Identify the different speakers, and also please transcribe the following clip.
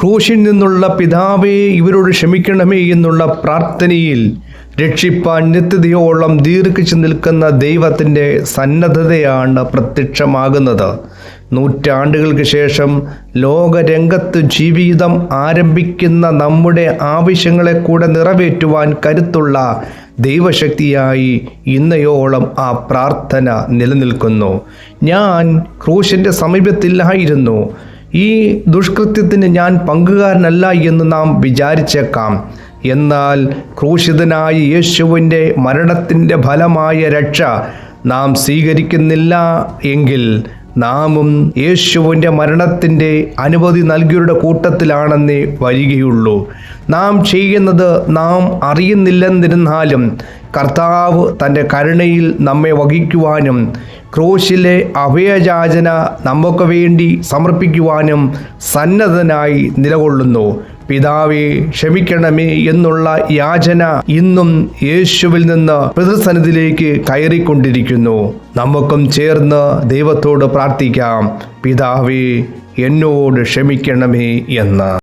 Speaker 1: ക്രൂശിൽ നിന്നുള്ള പിതാവേ ഇവരോട് ക്ഷമിക്കണമേ എന്നുള്ള പ്രാർത്ഥനയിൽ രക്ഷിപ്പാൻ നിത്യതയോളം ദീർഘിച്ചു നിൽക്കുന്ന ദൈവത്തിൻ്റെ സന്നദ്ധതയാണ് പ്രത്യക്ഷമാകുന്നത്. നൂറ്റാണ്ടുകൾക്ക് ശേഷം ലോകരംഗത്ത് ജീവിതം ആരംഭിക്കുന്ന നമ്മുടെ ആവശ്യങ്ങളെ കൂടെ നിറവേറ്റുവാൻ കരുത്തുള്ള ദൈവശക്തിയായി ഇന്നയോളം ആ പ്രാർത്ഥന നിലനിൽക്കുന്നു. ഞാൻ ക്രൂശിൻ്റെ സമീപത്തില്ലായിരുന്നു, ഈ ദുഷ്കൃത്യത്തിന് ഞാൻ പങ്കുകാരനല്ല എന്ന് നാം വിചാരിച്ചേക്കാം. എന്നാൽ ക്രൂശിതനായ യേശുവിൻ്റെ മരണത്തിൻ്റെ ഫലമായ രക്ഷ നാം സ്വീകരിക്കുന്നില്ല എങ്കിൽ നാമും യേശുവിൻ്റെ മരണത്തിൻ്റെ അനുമതി നൽകിയവരുടെ കൂട്ടത്തിലാണെന്നേ വരികയുള്ളൂ. നാം ചെയ്യുന്നത് നാം അറിയുന്നില്ലെന്നിരുന്നാലും കർത്താവ് തൻ്റെ കരുണയിൽ നമ്മെ വഹിക്കുവാനും ക്രൂശിലെ അഭയയാചന നമുക്ക് വേണ്ടി സമർപ്പിക്കുവാനും സന്നദ്ധനായി നിലകൊള്ളുന്നു. പിതാവേ ക്ഷമിക്കണമേ എന്നുള്ള യാചന ഇന്നും യേശുവിൽ നിന്ന് പിതൃസന്നിധിയിലേക്ക് കയറിക്കൊണ്ടിരിക്കുന്നു. നമുക്കും ചേർന്ന് ദൈവത്തോട് പ്രാർത്ഥിക്കാം, പിതാവേ എന്നോട് ക്ഷമിക്കണമേ എന്ന്.